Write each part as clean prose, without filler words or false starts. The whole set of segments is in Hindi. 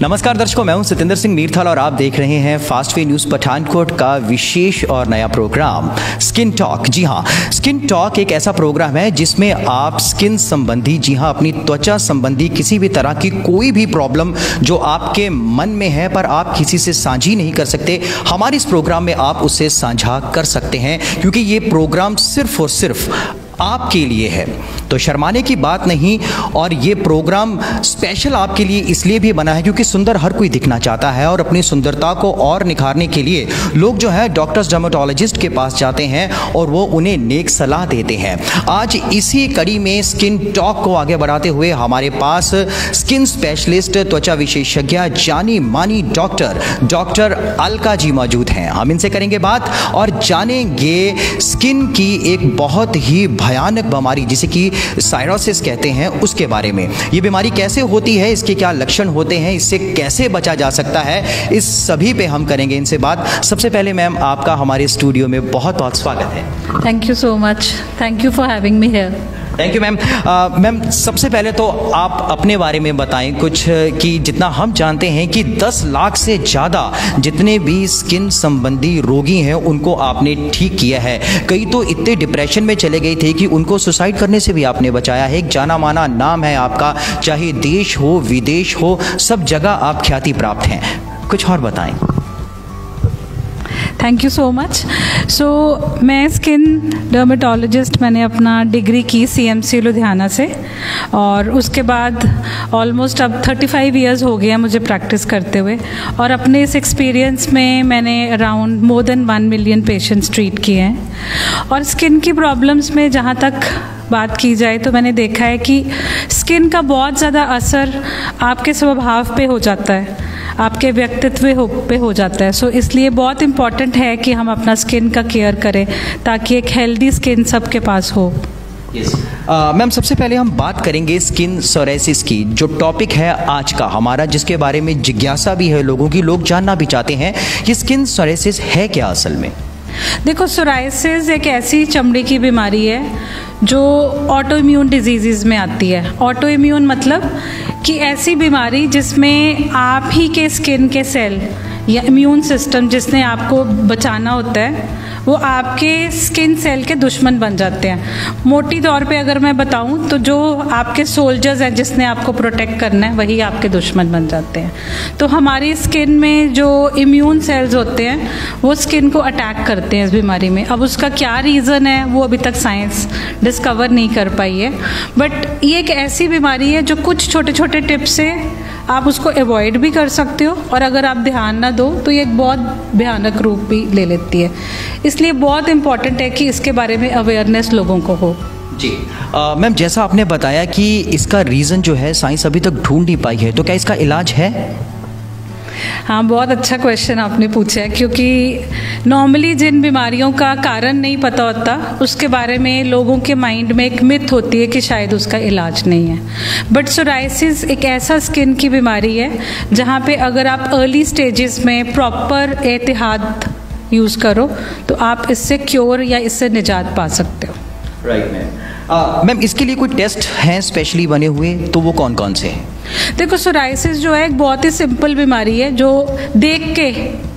नमस्कार दर्शकों, मैं हूं सतेंद्र सिंह मीरथल और आप देख रहे हैं फास्ट वे न्यूज़ पठानकोट का विशेष और नया प्रोग्राम स्किन टॉक। जी हां, स्किन टॉक एक ऐसा प्रोग्राम है जिसमें आप स्किन संबंधी, जी हां, अपनी त्वचा संबंधी किसी भी तरह की कोई भी प्रॉब्लम जो आपके मन में है पर आप किसी से साझी नहीं कर सकते, हमारे इस प्रोग्राम में आप उससे साझा कर सकते हैं, क्योंकि ये प्रोग्राम सिर्फ और सिर्फ आपके लिए है। तो शर्माने की बात नहीं, और ये प्रोग्राम स्पेशल आपके लिए इसलिए भी बना है क्योंकि सुंदर हर कोई दिखना चाहता है और अपनी सुंदरता को और निखारने के लिए लोग जो है डॉक्टर्स डर्मेटोलॉजिस्ट के पास जाते हैं और वो उन्हें नेक सलाह देते हैं। आज इसी कड़ी में स्किन टॉक को आगे बढ़ाते हुए हमारे पास स्किन स्पेशलिस्ट, त्वचा विशेषज्ञ, जानी मानी डॉक्टर अलका जी मौजूद हैं। हम इनसे करेंगे बात और जानेंगे स्किन की एक बहुत ही भयानक बीमारी जिसे कि साइरोसिस कहते हैं उसके बारे में। ये बीमारी कैसे होती है, इसके क्या लक्षण होते हैं, इससे कैसे बचा जा सकता है, इस सभी पे हम करेंगे इनसे बात। सबसे पहले मैम, आपका हमारे स्टूडियो में बहुत बहुत स्वागत है। Thank you so much, thank you for having me here. Thank you ma'am. Ma'am, सबसे पहले तो आप अपने बारे में बताएं कुछ, कि जितना हम जानते हैं कि 10 लाख से ज़्यादा जितने भी स्किन संबंधी रोगी हैं उनको आपने ठीक किया है। कई तो इतने डिप्रेशन में चले गए थे कि उनको सुसाइड करने से भी आपने बचाया है। एक जाना माना नाम है आपका, चाहे देश हो विदेश हो, सब जगह आप ख्याति प्राप्त हैं। कुछ और बताएं। Thank you so much. So मैं स्किन डर्मेटोलॉजिस्ट, मैंने अपना डिग्री की CMC लुधियाना से, और उसके बाद ऑलमोस्ट अब 35 इयर्स हो गए हैं मुझे प्रैक्टिस करते हुए, और अपने इस एक्सपीरियंस में मैंने around more than 1 million patients treat किए हैं। और स्किन की प्रॉब्लम्स में जहाँ तक बात की जाए तो मैंने देखा है कि स्किन का बहुत ज़्यादा असर आपके स्वभाव पे हो जाता है, आपके व्यक्तित्व पे हो जाता है। सो इसलिए बहुत इम्पॉर्टेंट है कि हम अपना स्किन का केयर करें ताकि एक हेल्दी स्किन सबके पास हो। यस मैम, सबसे पहले हम बात करेंगे स्किन सोराइसिस की, जो टॉपिक है आज का हमारा, जिसके बारे में जिज्ञासा भी है लोगों की, लोग जानना भी चाहते हैं कि स्किन सोराइसिस है क्या असल में। देखो, सोराइसिस एक ऐसी चमड़ी की बीमारी है जो ऑटो इम्यून डिजीज़ में आती है। ऑटो इम्यून मतलब कि ऐसी बीमारी जिसमें आप ही के स्किन के सेल या इम्यून सिस्टम जिसने आपको बचाना होता है वो आपके स्किन सेल के दुश्मन बन जाते हैं। मोटी तौर पे अगर मैं बताऊं तो जो आपके सोल्जर्स हैं जिसने आपको प्रोटेक्ट करना है वही आपके दुश्मन बन जाते हैं। तो हमारी स्किन में जो इम्यून सेल्स होते हैं वो स्किन को अटैक करते हैं इस बीमारी में। अब उसका क्या रीज़न है वो अभी तक साइंस डिस्कवर नहीं कर पाई है, बट ये एक ऐसी बीमारी है जो कुछ छोटे छोटे टिप्स से आप उसको अवॉइड भी कर सकते हो, और अगर आप ध्यान ना दो तो ये एक बहुत भयानक रूप भी ले लेती है। इसलिए बहुत इम्पॉर्टेंट है कि इसके बारे में अवेयरनेस लोगों को हो। जी मैम, जैसा आपने बताया कि इसका रीज़न जो है साइंस अभी तक ढूंढ नहीं पाई है, तो क्या इसका इलाज है? हाँ, बहुत अच्छा क्वेश्चन आपने पूछा है, क्योंकि नॉर्मली जिन बीमारियों का कारण नहीं पता होता उसके बारे में लोगों के माइंड में एक मिथ होती है कि शायद उसका इलाज नहीं है। बट सोराइसिस एक ऐसा स्किन की बीमारी है जहाँ पे अगर आप अर्ली स्टेजेस में प्रॉपर एहतियात यूज़ करो तो आप इससे क्योर या इससे निजात पा सकते हो। राइट मैम, इसके लिए कोई टेस्ट हैं स्पेशली बने हुए, तो वो कौन कौन से हैं? देखो, सोराइसिस जो है एक बहुत ही सिंपल बीमारी है जो देख के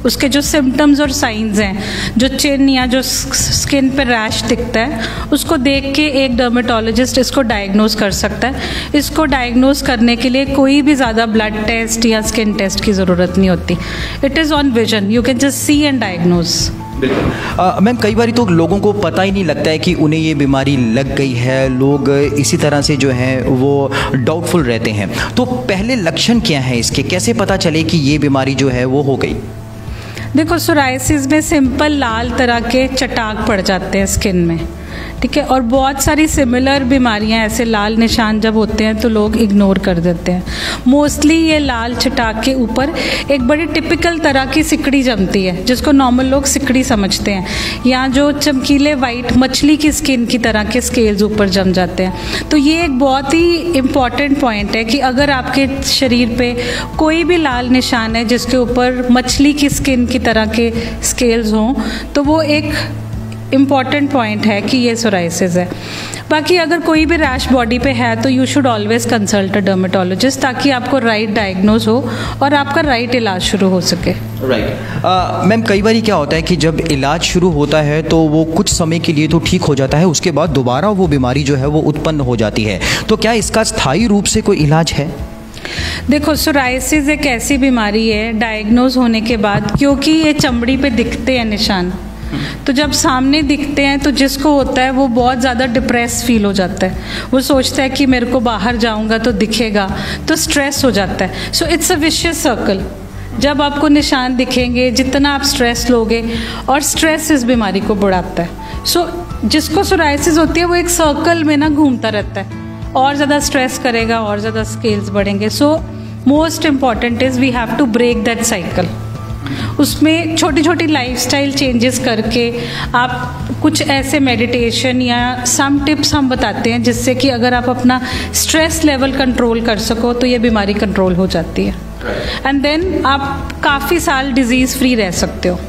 उसके जो सिम्टम्स और साइंस हैं, जो चिन या जो स्किन पर रैश दिखता है, उसको देख के एक डर्मेटोलॉजिस्ट इसको डायग्नोज कर सकता है। इसको डायग्नोज करने के लिए कोई भी ज़्यादा ब्लड टेस्ट या स्किन टेस्ट की ज़रूरत नहीं होती। It is on vision, you can just see and diagnose. Ma'am, कई बार तो लोगों को पता ही नहीं लगता है कि उन्हें ये बीमारी लग गई है, लोग इसी तरह से जो है वो डाउटफुल रहते हैं। तो पहले लक्षण क्या है इसके, कैसे पता चले कि ये बीमारी जो है वो हो गई? देखो, सोराइसिस में सिंपल लाल तरह के चटाक पड़ जाते हैं स्किन में, ठीक है, और बहुत सारी सिमिलर बीमारियां ऐसे लाल निशान जब होते हैं तो लोग इग्नोर कर देते हैं। मोस्टली ये लाल चटाक के ऊपर एक बड़ी टिपिकल तरह की सिकड़ी जमती है जिसको नॉर्मल लोग सिकड़ी समझते हैं, या जो चमकीले वाइट मछली की स्किन की तरह के स्केल्स ऊपर जम जाते हैं। तो ये एक बहुत ही इम्पॉर्टेंट पॉइंट है कि अगर आपके शरीर पे कोई भी लाल निशान है जिसके ऊपर मछली की स्किन की तरह के स्केल्स हों तो वो एक इम्पॉर्टेंट पॉइंट है कि ये सोराइसिस है। बाकी अगर कोई भी रैश बॉडी पे है तो you should always consult a dermatologist, ताकि आपको राइट डायग्नोज हो और आपका राइट इलाज शुरू हो सके। राइट मैम, कई बार क्या होता है कि जब इलाज शुरू होता है तो वो कुछ समय के लिए तो ठीक हो जाता है, उसके बाद दोबारा वो बीमारी जो है वो उत्पन्न हो जाती है, तो क्या इसका स्थायी रूप से कोई इलाज है? देखो, सोराइसिस एक ऐसी बीमारी है डायग्नोज होने के बाद, क्योंकि ये चमड़ी पे दिखते हैं निशान, तो जब सामने दिखते हैं तो जिसको होता है वो बहुत ज़्यादा डिप्रेस फील हो जाता है। वो सोचता है कि मेरे को बाहर जाऊंगा तो दिखेगा, तो स्ट्रेस हो जाता है। So it's a vicious circle. जब आपको निशान दिखेंगे, जितना आप स्ट्रेस लोगे, और स्ट्रेस इस बीमारी को बढ़ाता है। सो जिसको सोराइसिस होती है वो एक सर्कल में ना घूमता रहता है, और ज़्यादा स्ट्रेस करेगा और ज़्यादा स्केल्स बढ़ेंगे। So most important is we have to break that cycle. उसमें छोटी छोटी लाइफस्टाइल चेंजेस करके आप कुछ ऐसे मेडिटेशन या सम टिप्स हम बताते हैं जिससे कि अगर आप अपना स्ट्रेस लेवल कंट्रोल कर सको तो ये बीमारी कंट्रोल हो जाती है, एंड देन आप काफ़ी साल डिजीज़ फ्री रह सकते हो।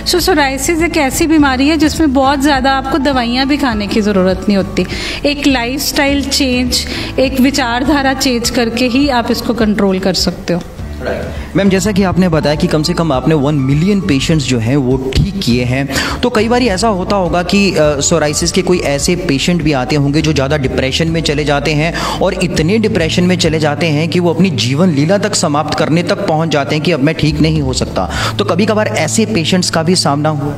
सो सोराइसिस एक ऐसी बीमारी है जिसमें बहुत ज़्यादा आपको दवाइयाँ भी खाने की ज़रूरत नहीं होती। एक लाइफस्टाइल चेंज, एक विचारधारा चेंज करके ही आप इसको कंट्रोल कर सकते हो। मैम, जैसा कि आपने बताया कि कम से कम आपने 1 मिलियन पेशेंट्स जो हैं वो ठीक किए हैं, तो कई बार ऐसा होता होगा कि सोराइसिस के कोई ऐसे पेशेंट भी आते होंगे जो ज़्यादा डिप्रेशन में चले जाते हैं, और इतने डिप्रेशन में चले जाते हैं कि वो अपनी जीवन लीला तक समाप्त करने तक पहुंच जाते हैं कि अब मैं ठीक नहीं हो सकता। तो कभी कभार ऐसे पेशेंट्स का भी सामना हुआ?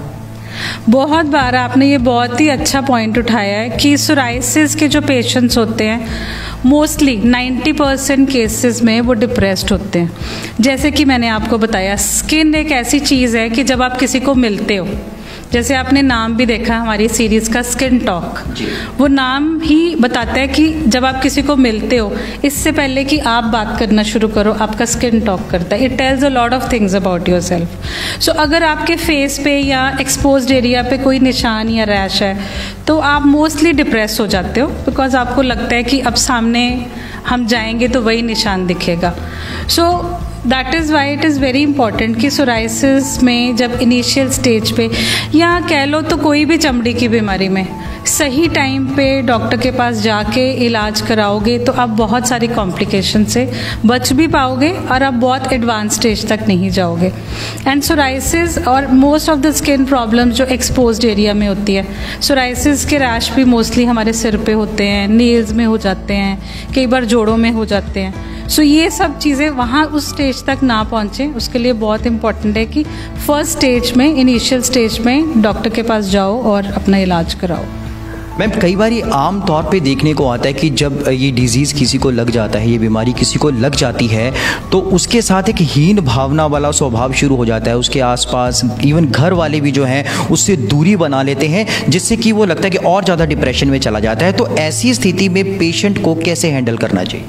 बहुत बार। आपने ये बहुत ही अच्छा पॉइंट उठाया है कि सोराइसिस के जो पेशेंट्स होते हैं मोस्टली 90% केसेस में वो डिप्रेस्ड होते हैं। जैसे कि मैंने आपको बताया, स्किन एक ऐसी चीज़ है कि जब आप किसी को मिलते हो, जैसे आपने नाम भी देखा हमारी सीरीज़ का स्किन टॉक, वो नाम ही बताता है कि जब आप किसी को मिलते हो, इससे पहले कि आप बात करना शुरू करो, आपका स्किन टॉक करता है। It tells a lot of things about yourself. So अगर आपके फेस पे या एक्सपोज्ड एरिया पे कोई निशान या रैश है तो आप मोस्टली डिप्रेस हो जाते हो, बिकॉज आपको लगता है कि अब सामने हम जाएंगे तो वही निशान दिखेगा। सो that is why it is very important कि सोराइसिस में जब इनिशियल स्टेज पे, या कह लो तो कोई भी चमड़ी की बीमारी में, सही टाइम पे डॉक्टर के पास जाके इलाज कराओगे तो आप बहुत सारी कॉम्प्लिकेशन से बच भी पाओगे और आप बहुत एडवांस स्टेज तक नहीं जाओगे। एंड सोराइसिस और most of the skin problems जो एक्सपोज्ड एरिया में होती है, सोराइसिस के रैश भी मोस्टली हमारे सिर पे होते हैं, नेल्स में हो जाते हैं, कई बार जोड़ों में हो जाते हैं। सो ये सब चीज़ें वहाँ उस स्टेज तक ना पहुँचें, उसके लिए बहुत इंपॉर्टेंट है कि फर्स्ट स्टेज में, इनिशियल स्टेज में डॉक्टर के पास जाओ और अपना इलाज कराओ। मैम, कई बार ये आम तौर पे देखने को आता है कि जब ये डिजीज़ किसी को लग जाता है, ये बीमारी किसी को लग जाती है, तो उसके साथ एक हीन भावना वाला स्वभाव शुरू हो जाता है। उसके आसपास इवन घर वाले भी जो हैं उससे दूरी बना लेते हैं, जिससे कि वो लगता है कि और ज़्यादा डिप्रेशन में चला जाता है। तो ऐसी स्थिति में पेशेंट को कैसे हैंडल करना चाहिए?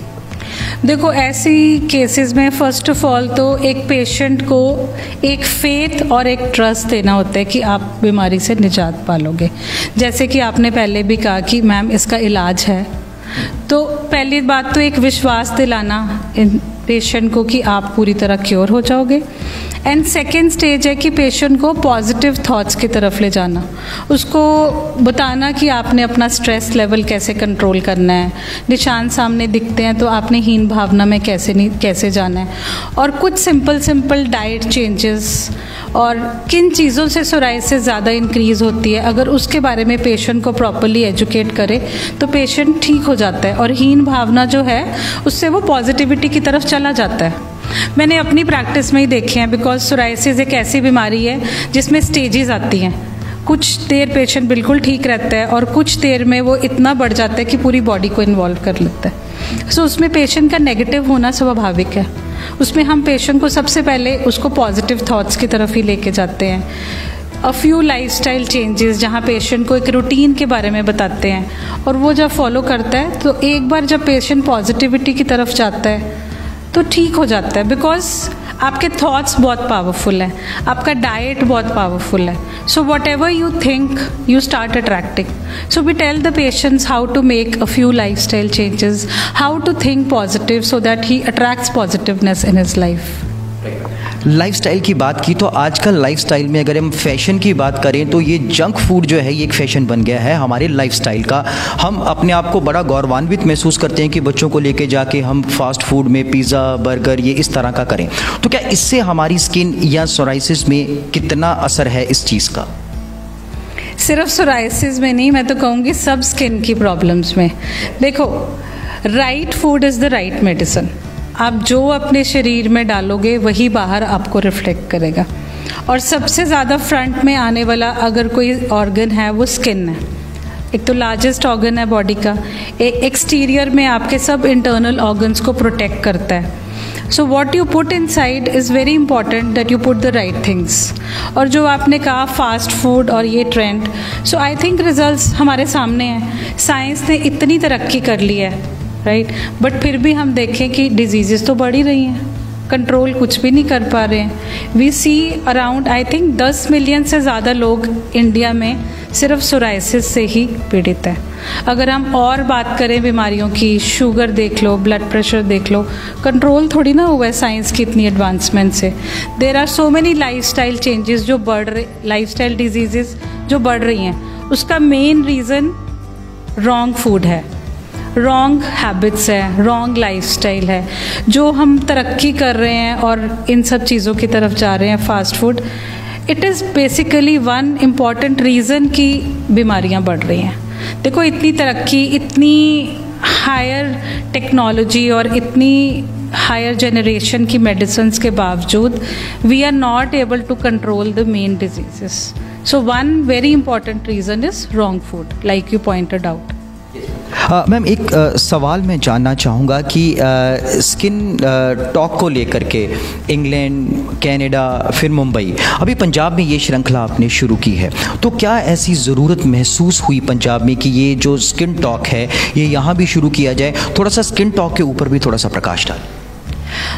देखो, ऐसी केसेस में फर्स्ट ऑफ ऑल तो एक पेशेंट को एक फेथ और एक ट्रस्ट देना होता है कि आप बीमारी से निजात पालोगे। जैसे कि आपने पहले भी कहा कि मैम इसका इलाज है, तो पहली बात तो एक विश्वास दिलाना पेशेंट को कि आप पूरी तरह क्योर हो जाओगे। एंड सेकेंड स्टेज है कि पेशेंट को पॉजिटिव थॉट्स की तरफ ले जाना, उसको बताना कि आपने अपना स्ट्रेस लेवल कैसे कंट्रोल करना है, निशान सामने दिखते हैं तो आपने हीन भावना में कैसे जाना है, और कुछ सिंपल डाइट चेंजेस, और किन चीज़ों से सोराइसिस ज़्यादा इंक्रीज़ होती है, अगर उसके बारे में पेशेंट को प्रॉपर्ली एजुकेट करे तो पेशेंट ठीक हो जाता है, और हीन भावना जो है उससे वो पॉजिटिविटी की तरफ चला जाता है। मैंने अपनी प्रैक्टिस में ही देखे हैं, बिकॉज सोराइसिस एक ऐसी बीमारी है जिसमें स्टेजेस आती हैं। कुछ देर पेशेंट बिल्कुल ठीक रहता है और कुछ देर में वो इतना बढ़ जाता है कि पूरी बॉडी को इन्वॉल्व कर लेता है। सो उसमें पेशेंट का नेगेटिव होना स्वाभाविक है। उसमें हम पेशेंट को सबसे पहले उसको पॉजिटिव थॉट्स की तरफ ही लेके जाते हैं। अ फ्यू लाइफस्टाइल चेंजेस जहाँ पेशेंट को एक रूटीन के बारे में बताते हैं, और वो जब फॉलो करता है तो एक बार जब पेशेंट पॉजिटिविटी की तरफ जाता है तो ठीक हो जाता है, बिकॉज आपके थॉट्स बहुत पावरफुल हैं, आपका डाइट बहुत पावरफुल है। So whatever you think you start attracting. So we tell the patients how to make a few lifestyle changes, how to think positive, so that he attracts positiveness in his life. Lifestyle की बात की तो आजकल लाइफस्टाइल में अगर हम फैशन की बात करें तो ये जंक फूड जो है ये एक फैशन बन गया है हमारे लाइफस्टाइल का। हम अपने आप को बड़ा गौरवान्वित महसूस करते हैं कि बच्चों को लेके जाके हम फास्ट फूड में पिज़्ज़ा बर्गर ये इस तरह का करें। तो क्या इससे हमारी स्किन या सोराइसिस में कितना असर है इस चीज़ का? सिर्फ सोराइसिस में नहीं, मैं तो कहूँगी सब स्किन की प्रॉब्लम्स में। देखो, right food is the right medicine. आप जो अपने शरीर में डालोगे वही बाहर आपको रिफ्लेक्ट करेगा। और सबसे ज़्यादा फ्रंट में आने वाला अगर कोई ऑर्गन है वो स्किन है। एक तो लार्जेस्ट ऑर्गन है बॉडी का, एक्सटीरियर में आपके सब इंटरनल ऑर्गन्स को प्रोटेक्ट करता है। So what you put in side is very important that you put the right things. और जो आपने कहा फास्ट फूड और ये trend, so I think results हमारे सामने हैं। साइंस ने इतनी तरक्की कर ली है, राइट, बट फिर भी हम देखें कि डिजीज़ेस तो बढ़ ही रही हैं, कंट्रोल कुछ भी नहीं कर पा रहे हैं। We see around I think 10 million से ज़्यादा लोग इंडिया में सिर्फ सोराइसिस से ही पीड़ित है। अगर हम और बात करें बीमारियों की, शुगर देख लो, ब्लड प्रेशर देख लो, कंट्रोल थोड़ी ना हुआ है साइंस की इतनी एडवांसमेंट से। There are so many lifestyle changes जो बढ़ रहे, लाइफस्टाइल डिजीजेस जो बढ़ रही हैं। उसका मेन रीज़न रॉन्ग फूड है, रॉन्ग हैबिट्स है, रॉन्ग लाइफस्टाइल है। जो हम तरक्की कर रहे हैं और इन सब चीज़ों की तरफ जा रहे हैं, fast food, it is basically one important reason कि बीमारियां बढ़ रही हैं। देखो, इतनी तरक्की, इतनी हायर टेक्नोलॉजी और इतनी हायर जनरेशन की मेडिसिन्स के बावजूद we are not able to control the main diseases. So one very important reason is wrong food, like you pointed out. Ma'am, एक सवाल मैं जानना चाहूँगा कि स्किन टॉक को लेकर के इंग्लैंड, कनाडा, फिर मुंबई, अभी पंजाब में ये श्रृंखला आपने शुरू की है, तो क्या ऐसी ज़रूरत महसूस हुई पंजाब में कि ये जो स्किन टॉक है ये यहाँ भी शुरू किया जाए? थोड़ा सा स्किन टॉक के ऊपर भी थोड़ा सा प्रकाश डाल।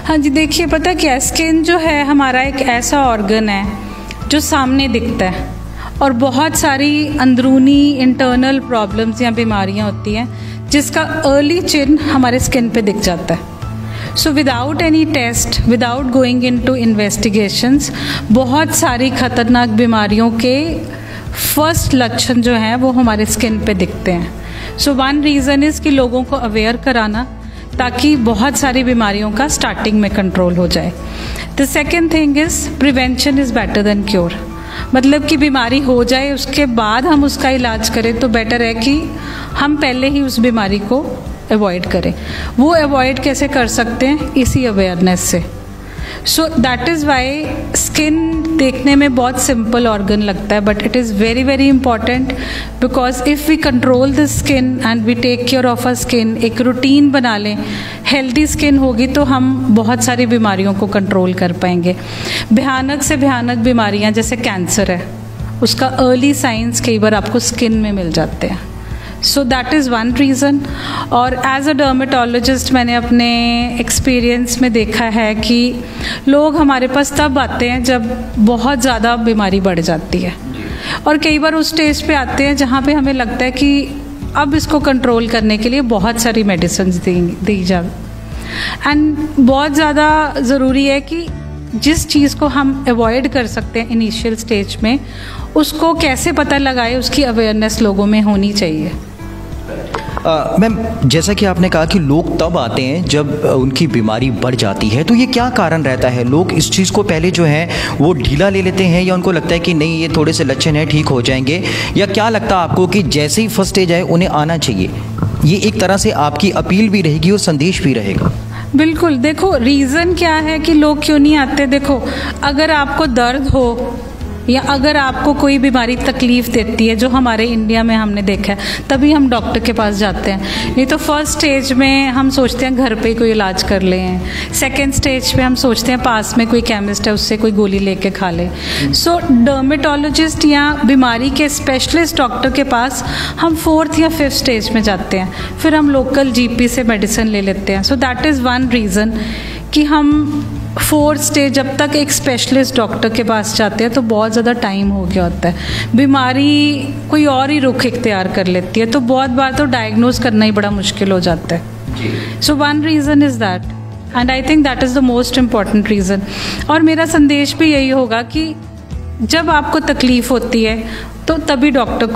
हाँ जी, देखिए, पता क्या, स्किन जो है हमारा एक ऐसा ऑर्गन है जो सामने दिखता है और बहुत सारी अंदरूनी इंटरनल प्रॉब्लम्स या बीमारियां होती हैं जिसका अर्ली चिन्ह हमारे स्किन पे दिख जाता है। So without any test, without going into investigations, बहुत सारी खतरनाक बीमारियों के फर्स्ट लक्षण जो हैं वो हमारे स्किन पे दिखते हैं। सो वन रीज़न इज़ कि लोगों को अवेयर कराना ताकि बहुत सारी बीमारियों का स्टार्टिंग में कंट्रोल हो जाए। The second thing is prevention is better than cure. मतलब कि बीमारी हो जाए उसके बाद हम उसका इलाज करें तो बेटर है कि हम पहले ही उस बीमारी को अवॉइड करें। वो अवॉइड कैसे कर सकते हैं? इसी अवेयरनेस से। So that is why skin देखने में बहुत सिंपल ऑर्गन लगता है, but it is very very important because if we control the skin and we take care of a skin, एक रूटीन बना लें, हेल्दी स्किन होगी तो हम बहुत सारी बीमारियों को कंट्रोल कर पाएंगे। भयानक से भयानक बीमारियां जैसे कैंसर है, उसका अर्ली साइंस कई बार आपको स्किन में मिल जाते हैं। सो दैट इज़ वन रीज़न। और एज अ डर्मेटोलॉजिस्ट मैंने अपने एक्सपीरियंस में देखा है कि लोग हमारे पास तब आते हैं जब बहुत ज़्यादा बीमारी बढ़ जाती है, और कई बार उस स्टेज पे आते हैं जहाँ पे हमें लगता है कि अब इसको कंट्रोल करने के लिए बहुत सारी मेडिसिन दी जाए। एंड बहुत ज़्यादा ज़रूरी है कि जिस चीज़ को हम अवॉइड कर सकते हैं इनिशियल स्टेज में, उसको कैसे पता लगाए, उसकी अवेयरनेस लोगों में होनी चाहिए। मैम, जैसा कि आपने कहा कि लोग तब आते हैं जब उनकी बीमारी बढ़ जाती है, तो ये क्या कारण रहता है? लोग इस चीज़ को पहले जो है वो ढीला ले लेते हैं, या उनको लगता है कि नहीं ये थोड़े से लक्षण हैं, ठीक हो जाएंगे, या क्या लगता है आपको कि जैसे ही फर्स्ट स्टेज आए उन्हें आना चाहिए? ये एक तरह से आपकी अपील भी रहेगी और संदेश भी रहेगा। बिल्कुल। देखो, रीज़न क्या है कि लोग क्यों नहीं आते? देखो, अगर आपको दर्द हो या अगर आपको कोई बीमारी तकलीफ़ देती है, जो हमारे इंडिया में हमने देखा है, तभी हम डॉक्टर के पास जाते हैं। नहीं तो फर्स्ट स्टेज में हम सोचते हैं घर पे कोई इलाज कर लें, सेकंड स्टेज पे हम सोचते हैं पास में कोई केमिस्ट है उससे कोई गोली लेके खा ले। सो डर्मेटोलॉजिस्ट या बीमारी के स्पेशलिस्ट डॉक्टर के पास हम फोर्थ या फिफ्थ स्टेज में जाते हैं, फिर हम लोकल जीपी से मेडिसिन ले लेते हैं। सो दैट इज़ वन रीज़न कि हम फोर्थ स्टेज जब तक एक स्पेशलिस्ट डॉक्टर के पास जाते हैं तो बहुत ज़्यादा टाइम हो गया होता है, बीमारी कोई और ही रुख इख्तियार कर लेती है, तो बहुत बार तो डायग्नोज करना ही बड़ा मुश्किल हो जाता है। So one reason is that. And I think that is the most important reason. और मेरा संदेश भी यही होगा कि जब आपको तकलीफ़ होती है तो तभी डॉक्टर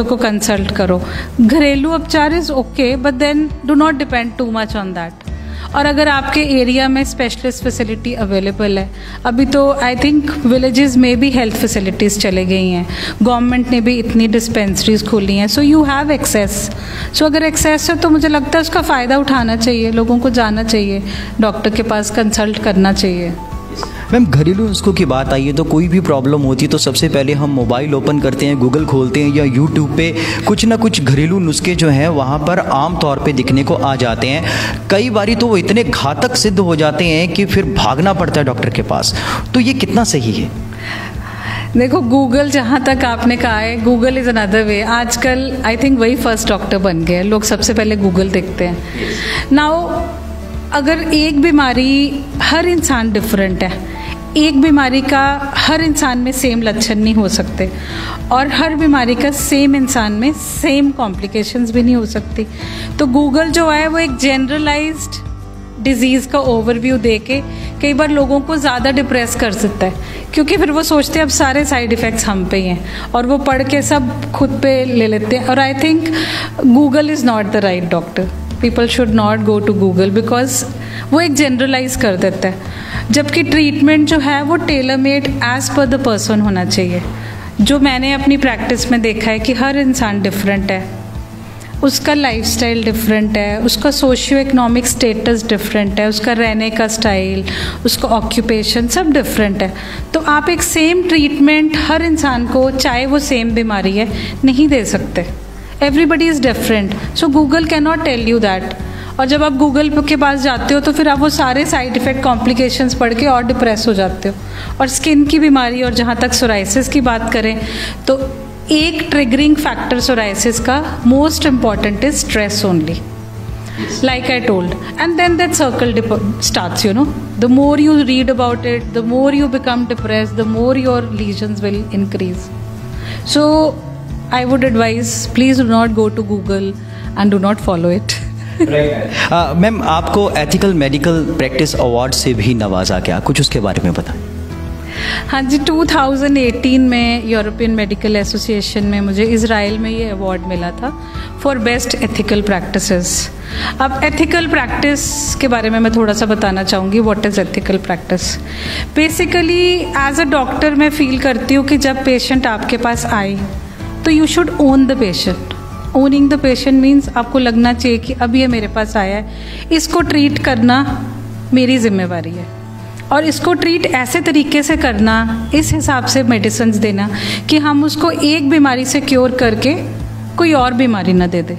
को कंसल्ट करो। घरेलू उपचार is okay, but then do not depend too much on that. और अगर आपके एरिया में स्पेशलिस्ट फैसिलिटी अवेलेबल है, अभी तो आई थिंक विलेजेस में भी हेल्थ फैसिलिटीज़ चले गई हैं, गवर्नमेंट ने भी इतनी डिस्पेंसरीज खोली हैं, सो यू हैव एक्सेस। सो अगर एक्सेस है तो मुझे लगता है उसका फ़ायदा उठाना चाहिए, लोगों को जाना चाहिए, डॉक्टर के पास कंसल्ट करना चाहिए। मैम, घरेलू नुस्खों की बात आई है तो कोई भी प्रॉब्लम होती है तो सबसे पहले हम मोबाइल ओपन करते हैं, गूगल खोलते हैं या यूट्यूब पे कुछ ना कुछ घरेलू नुस्खे जो हैं वहाँ पर आम तौर पे दिखने को आ जाते हैं। कई बारी तो वो इतने घातक सिद्ध हो जाते हैं कि फिर भागना पड़ता है डॉक्टर के पास। तो ये कितना सही है? देखो, गूगल, जहाँ तक आपने कहा है, गूगल इज़ अनदर वे। आजकल आई थिंक वही फर्स्ट डॉक्टर बन गए, लोग सबसे पहले गूगल देखते हैं। नाउ अगर एक बीमारी, हर इंसान डिफरेंट है, एक बीमारी का हर इंसान में सेम लक्षण नहीं हो सकते, और हर बीमारी का सेम इंसान में सेम कॉम्प्लिकेशंस भी नहीं हो सकती। तो गूगल जो है वो एक जनरलाइज्ड डिजीज़ का ओवरव्यू दे के कई बार लोगों को ज़्यादा डिप्रेस कर सकता है, क्योंकि फिर वो सोचते हैं अब सारे साइड इफ़ेक्ट्स हम पे ही हैं, और वो पढ़ के सब खुद पे ले लेते हैं। और I think Google is not the right doctor. People should not go to Google because वो एक जनरलाइज कर देता है, जबकि ट्रीटमेंट जो है वो tailor made as per the person होना चाहिए। जो मैंने अपनी प्रैक्टिस में देखा है कि हर इंसान डिफरेंट है, उसका लाइफस्टाइल डिफरेंट है, उसका सोशियो इकोनॉमिक स्टेटस डिफरेंट है, उसका रहने का स्टाइल, उसका ऑक्यूपेशन सब डिफरेंट है। तो आप एक सेम ट्रीटमेंट हर इंसान को, चाहे वो सेम बीमारी है, नहीं दे सकते। Everybody is different, so Google can not tell you that. और जब आप गूगल के पास जाते हो तो फिर आप वो सारे साइड इफ़ेक्ट कॉम्प्लिकेशंस पढ़ के और डिप्रेस हो जाते हो। और स्किन की बीमारी, और जहाँ तक सोराइसिस की बात करें तो एक ट्रिगरिंग फैक्टर सोराइसिस का most important is stress only, like I told, and then that circle starts, you know. The more you read about it, the more you become depressed, the more your lesions will increase. So I would advise, please do not go to Google and do not follow it. Ma'am, आपको एथिकल मेडिकल प्रैक्टिस अवार्ड से भी नवाजा गया, कुछ उसके बारे में बताएं। हाँ जी, 2018 में यूरोपियन मेडिकल एसोसिएशन में मुझे इज़राइल में ये अवार्ड मिला था फॉर बेस्ट एथिकल प्रैक्टिसेस। अब एथिकल प्रैक्टिस के बारे में मैं थोड़ा सा बताना चाहूँगी। What is ethical practice? Basically as a doctor मैं फील करती हूँ कि जब पेशेंट आपके पास आए तो you should own the patient. Owning the patient means आपको लगना चाहिए कि अब ये मेरे पास आया है, इसको ट्रीट करना मेरी जिम्मेवारी है, और इसको ट्रीट ऐसे तरीके से करना, इस हिसाब से मेडिसिन देना कि हम उसको एक बीमारी से क्योर करके कोई और बीमारी ना दे दे।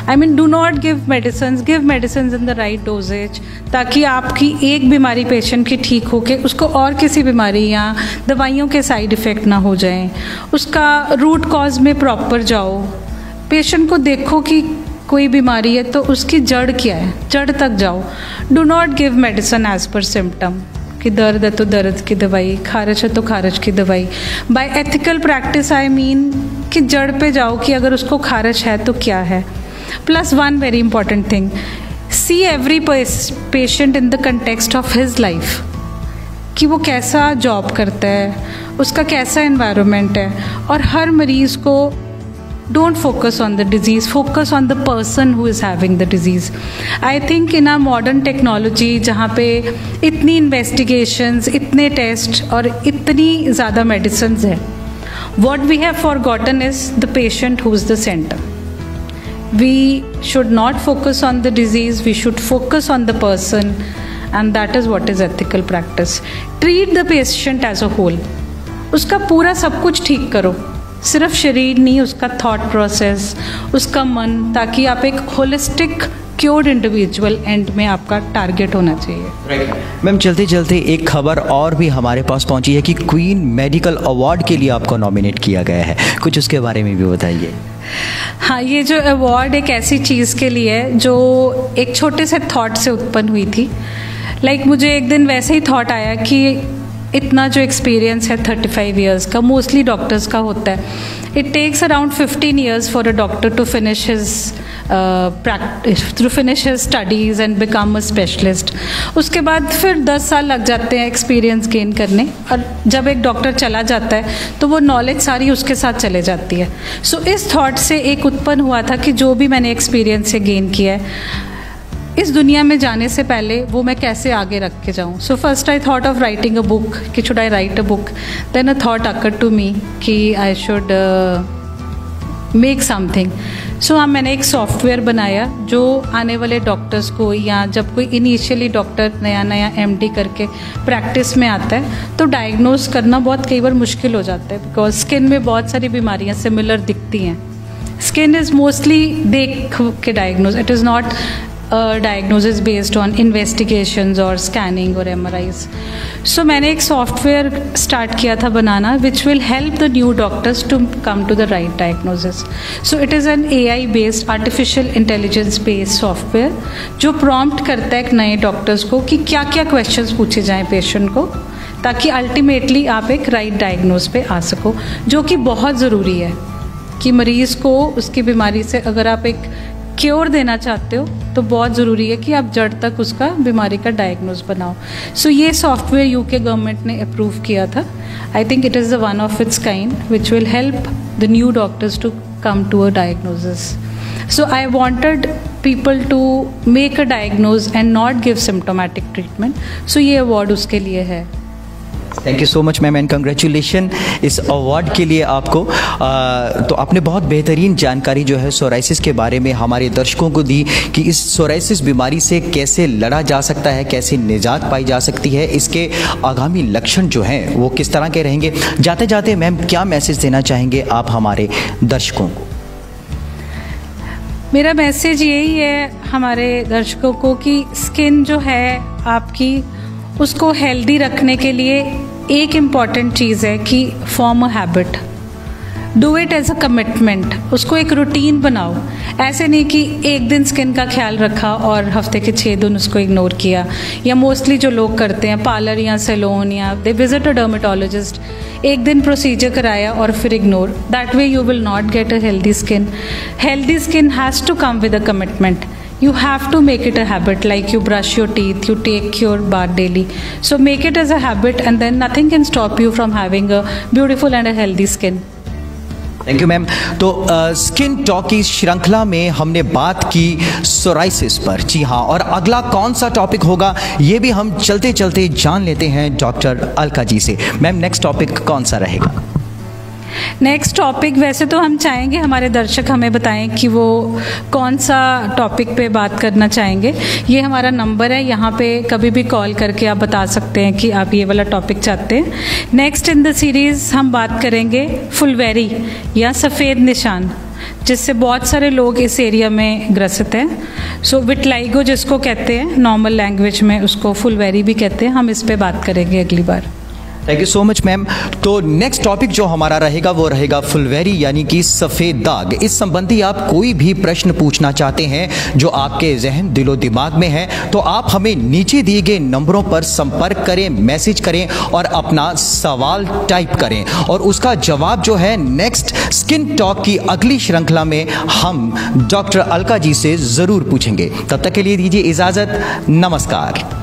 I mean, do not give medicine in the right doses, ताकि आपकी एक बीमारी पेशेंट की ठीक होके उसको और किसी बीमारी या दवाइयों के साइड इफ़ेक्ट ना हो जाएं। उसका रूट कॉज में प्रॉपर जाओ, पेशेंट को देखो कि कोई बीमारी है तो उसकी जड़ क्या है, जड़ तक जाओ। Do not give medicine as per symptom, कि दर्द है तो दर्द की दवाई, खारिश है तो खारिश की दवाई। By ethical practice I mean कि जड़ पे जाओ कि अगर उसको खारिश है तो क्या है। Plus one very important thing, see every patient in the context of his life, कि वो कैसा जॉब करता है, उसका कैसा एनवायरनमेंट है, और हर मरीज़ को don't focus on the disease, focus on the person who is having the disease. I think in our modern technology, जहाँ पे इतनी investigations, इतने tests और इतनी ज़्यादा medicines है, what we have forgotten is the patient who is the center. We should not focus on the disease, we should focus on the person, and that is what is ethical practice. Treat the patient as a whole. उसका पूरा सब कुछ ठीक करो, सिर्फ शरीर नहीं, उसका थॉट प्रोसेस, उसका मन, ताकि आप एक होलिस्टिक क्योर्ड इंडिविजुअल एंड में आपका टारगेट होना चाहिए। मैम, चलते चलते एक खबर और भी हमारे पास पहुंची है कि क्वीन मेडिकल अवार्ड के लिए आपको नॉमिनेट किया गया है, कुछ उसके बारे में भी बताइए। हाँ, ये जो अवार्ड एक ऐसी चीज़ के लिए है जो एक छोटे से थॉट से उत्पन्न हुई थी। मुझे एक दिन वैसे ही थॉट आया कि इतना जो एक्सपीरियंस है 35 इयर्स का, मोस्टली डॉक्टर्स का होता है, it takes around 15 years for a doctor to finish his to finish his studies and become a specialist. उसके बाद फिर 10 साल लग जाते हैं एक्सपीरियंस गेन करने, और जब एक डॉक्टर चला जाता है तो वो नॉलेज सारी उसके साथ चले जाती है। सो इस थॉट से एक उत्पन्न हुआ था कि जो भी मैंने एक्सपीरियंस से गेन किया है, इस दुनिया में जाने से पहले वो मैं कैसे आगे रख के जाऊँ। So first I thought of writing a book, कि should I write a book. Then a thought occurred to me कि I should make something. So मैंने एक सॉफ्टवेयर बनाया जो आने वाले डॉक्टर्स को, या जब कोई इनिशियली डॉक्टर नया नया MD करके प्रैक्टिस में आता है तो डायग्नोज करना बहुत कई बार मुश्किल हो जाता है, बिकॉज स्किन में बहुत सारी बीमारियाँ सिमिलर दिखती हैं। स्किन इज़ मोस्टली देख के diagnose, it is not diagnosis based on investigations or scanning or MRIs. So मैंने एक सॉफ्टवेयर स्टार्ट किया था बनाना which will help the new doctors to come to the right diagnosis. So it is an AI based artificial intelligence based software जो prompt करता है एक नए डॉक्टर्स को कि क्या क्या क्वेश्चंस पूछे जाएं पेशेंट को, ताकि अल्टीमेटली आप एक राइट डायग्नोज पे आ सको, जो कि बहुत ज़रूरी है कि मरीज़ को उसकी बीमारी से अगर आप एक क्योर देना चाहते हो तो बहुत ज़रूरी है कि आप जड़ तक उसका बीमारी का डायग्नोज बनाओ। सो ये सॉफ्टवेयर यूके गवर्नमेंट ने अप्रूव किया था। I think it is the one of its kind which will help the new doctors to come to a diagnosis. So I wanted people to make a diagnose and not give symptomatic treatment. So ये अवार्ड उसके लिए है। Thank you so much ma'am and congratulation इस अवार्ड के लिए आपको। तो आपने बहुत बेहतरीन जानकारी जो है सोराइसिस के बारे में हमारे दर्शकों को दी कि इस सोराइसिस बीमारी से कैसे लड़ा जा सकता है, कैसे निजात पाई जा सकती है, इसके आगामी लक्षण जो हैं वो किस तरह के रहेंगे। जाते जाते मैम क्या मैसेज देना चाहेंगे आप हमारे दर्शकों को? मेरा मैसेज यही है हमारे दर्शकों को कि स्किन जो है आपकी, उसको हेल्दी रखने के लिए एक इम्पॉर्टेंट चीज़ है कि form a habit, do it as a commitment. उसको एक रूटीन बनाओ, ऐसे नहीं कि एक दिन स्किन का ख्याल रखा और हफ्ते के 6 दिन उसको इग्नोर किया, या मोस्टली जो लोग करते हैं पार्लर या सैलून या दे विजिट अ डर्मेटोलॉजिस्ट, एक दिन प्रोसीजर कराया और फिर ignore. That way you will not get a healthy skin. Healthy skin has to come with a commitment. You have to make it a habit, like you brush your teeth, you take your bath daily. So make it as a habit and then nothing can stop you from having a beautiful and a healthy skin. Thank you ma'am. तो स्किन टॉक की श्रृंखला में हमने बात की सोराइसिस पर। जी हाँ, और अगला कौन सा टॉपिक होगा ये भी हम चलते चलते जान लेते हैं डॉक्टर अलका जी से। मैम नेक्स्ट टॉपिक कौन सा रहेगा? नेक्स्ट टॉपिक, वैसे तो हम चाहेंगे हमारे दर्शक हमें बताएं कि वो कौन सा टॉपिक पे बात करना चाहेंगे। ये हमारा नंबर है, यहाँ पे कभी भी कॉल करके आप बता सकते हैं कि आप ये वाला टॉपिक चाहते हैं। नेक्स्ट इन द सीरीज़ हम बात करेंगे फुलवेरी या सफ़ेद निशान, जिससे बहुत सारे लोग इस एरिया में ग्रसित हैं। सो विटलाइगो जिसको कहते हैं नॉर्मल लैंग्वेज में, उसको फुलवेरी भी कहते हैं। हम इस पे बात करेंगे अगली बार। Thank you so much ma'am. तो नेक्स्ट टॉपिक जो हमारा रहेगा वो रहेगा फुलवेरी यानी कि सफ़ेद दाग। इस संबंधी आप कोई भी प्रश्न पूछना चाहते हैं जो आपके जहन दिलो दिमाग में है तो आप हमें नीचे दिए गए नंबरों पर संपर्क करें, मैसेज करें और अपना सवाल टाइप करें, और उसका जवाब जो है नेक्स्ट स्किन टॉक की अगली श्रृंखला में हम डॉक्टर अलका जी से ज़रूर पूछेंगे। तब तक के लिए दीजिए इजाज़त, नमस्कार।